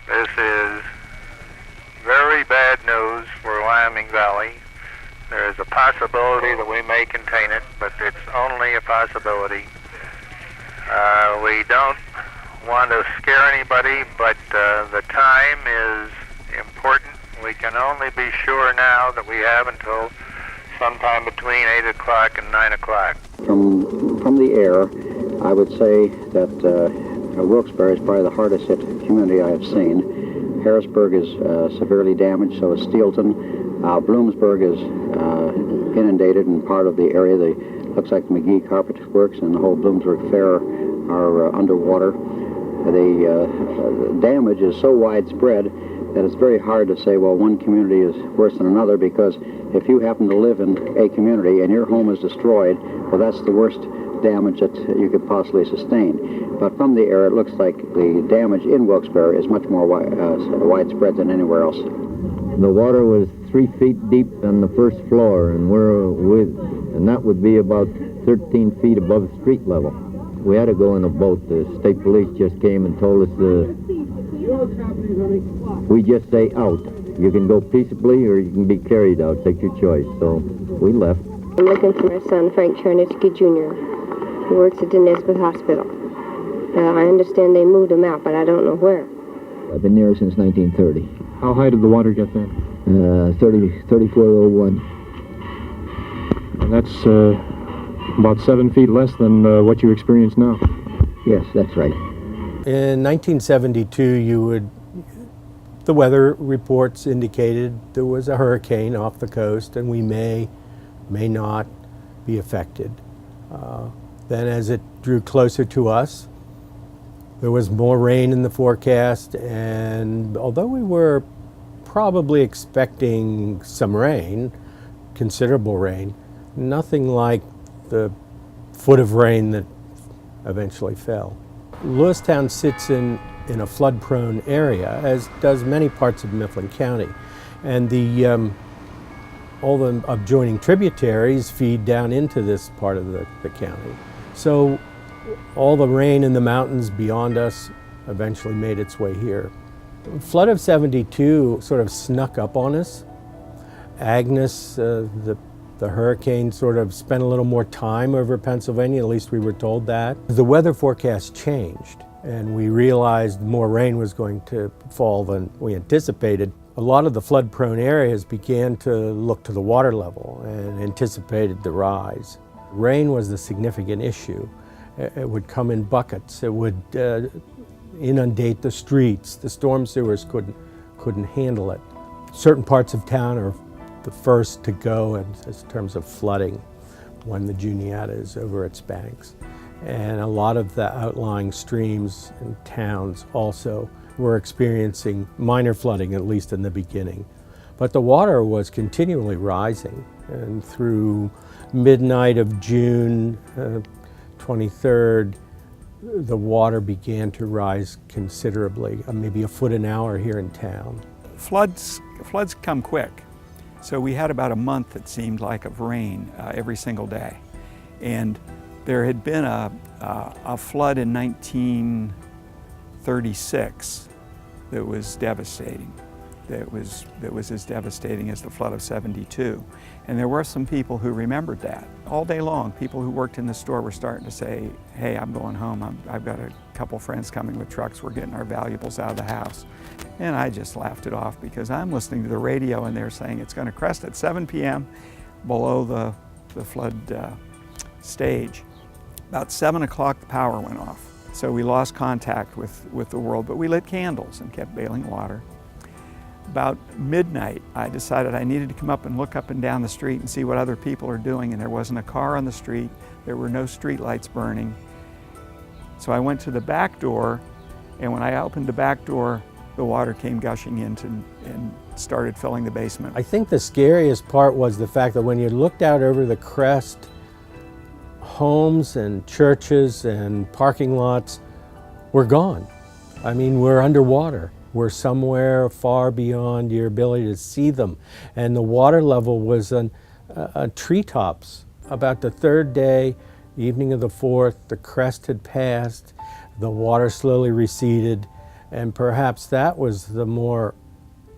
This is very bad news for Wyoming Valley. There is a possibility that we may contain it, but it's only a possibility. We don't want to scare anybody, but the time is important. We can only be sure now that we have until sometime between 8 o'clock and 9 o'clock. From the air, I would say that Wilkes-Barre is probably the hardest hit community I have seen. Harrisburg is severely damaged, so is Steelton. Bloomsburg is inundated, and part of the area, looks like the McGee Carpet Works and the whole Bloomsburg Fair are underwater. The damage is so widespread that it's very hard to say, well, one community is worse than another, because if you happen to live in a community and your home is destroyed, well, that's the worst damage that you could possibly sustain. But from the air, it looks like the damage in Wilkes-Barre is much more widespread than anywhere else. The water was 3 feet deep on the first floor, and that would be about 13 feet above street level. We had to go in a boat. The state police just came and told us we just say out. You can go peaceably or you can be carried out. Take your choice. So we left. I'm looking for my son, Frank Chernitzky Jr. He works at the Nesbitt Hospital. I understand they moved him out, but I don't know where. I've been there since 1930. How high did the water get there? 3401. And that's about 7 feet less than what you experience now. Yes, that's right. In 1972, the weather reports indicated there was a hurricane off the coast, and we may not be affected. Then as it drew closer to us, there was more rain in the forecast, and although we were probably expecting some rain, considerable rain, nothing like the foot of rain that eventually fell. Lewistown sits in a flood-prone area, as does many parts of Mifflin County, and all the adjoining tributaries feed down into this part of the county. So all the rain in the mountains beyond us eventually made its way here. The flood of '72 sort of snuck up on us. Agnes, the hurricane, sort of spent a little more time over Pennsylvania, at least we were told that. The weather forecast changed, and we realized more rain was going to fall than we anticipated. A lot of the flood-prone areas began to look to the water level and anticipated the rise. Rain was the significant issue. It would come in buckets. It would inundate the streets. The storm sewers couldn't handle it. Certain parts of town are the first to go in terms of flooding when the Juniata is over its banks. And a lot of the outlying streams and towns also were experiencing minor flooding, at least in the beginning. But the water was continually rising, and through midnight of June 23rd, the water began to rise considerably, maybe a foot an hour here in town. Floods come quick. So we had about a month, it seemed like, of rain every single day. And there had been a flood in 1936 that was devastating. That was as devastating as the flood of '72. And there were some people who remembered that. All day long, people who worked in the store were starting to say, hey, I'm going home. I've got a couple friends coming with trucks. We're getting our valuables out of the house. And I just laughed it off, because I'm listening to the radio and they're saying it's going to crest at 7 p.m. below the flood stage. About 7 o'clock, the power went off. So we lost contact with the world, but we lit candles and kept bailing water. About midnight, I decided I needed to come up and look up and down the street and see what other people are doing, and there wasn't a car on the street. There were no street lights burning. So I went to the back door, and when I opened the back door, the water came gushing in and started filling the basement. I think the scariest part was the fact that when you looked out over the crest, homes and churches and parking lots were gone. I mean, we're underwater. We're somewhere far beyond your ability to see them. And the water level was on treetops. About the third day, evening of the fourth, the crest had passed, the water slowly receded, And perhaps that was the more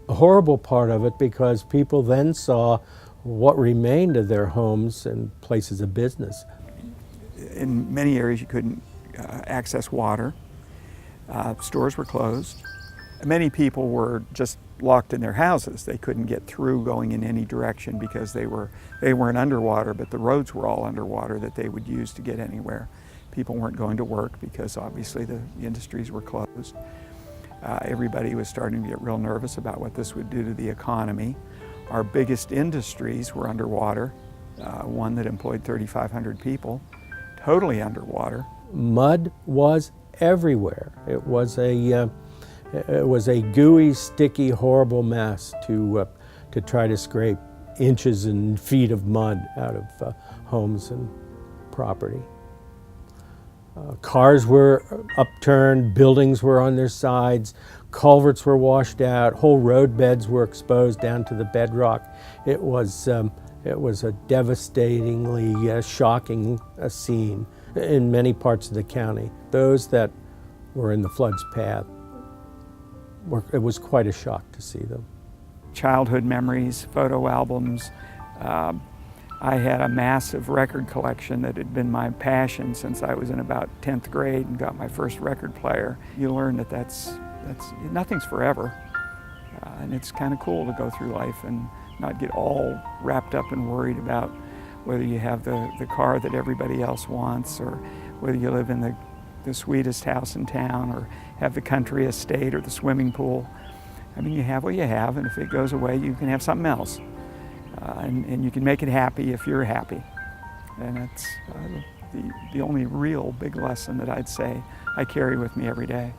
horrible part of it, because people then saw what remained of their homes and places of business. In many areas you couldn't access water. Stores were closed. Many people were just locked in their houses. They couldn't get through going in any direction because they weren't underwater, but the roads were all underwater that they would use to get anywhere. People weren't going to work because obviously the industries were closed. Everybody was starting to get real nervous about what this would do to the economy. Our biggest industries were underwater. One that employed 3,500 people, totally underwater. Mud was everywhere. It was a gooey, sticky, horrible mess to try to scrape inches and feet of mud out of homes and property. Cars were upturned, buildings were on their sides, culverts were washed out, whole road beds were exposed down to the bedrock. It was a devastatingly shocking scene in many parts of the county. Those that were in the flood's path, it was quite a shock to see them. Childhood memories, photo albums. I had a massive record collection that had been my passion since I was in about 10th grade and got my first record player. You learn that nothing's forever. And it's kind of cool to go through life and not get all wrapped up and worried about whether you have the car that everybody else wants, or whether you live in the sweetest house in town, or have the country estate or the swimming pool. I mean, you have what you have, and if it goes away, you can have something else. And you can make it happy if you're happy. And that's the only real big lesson that I'd say I carry with me every day.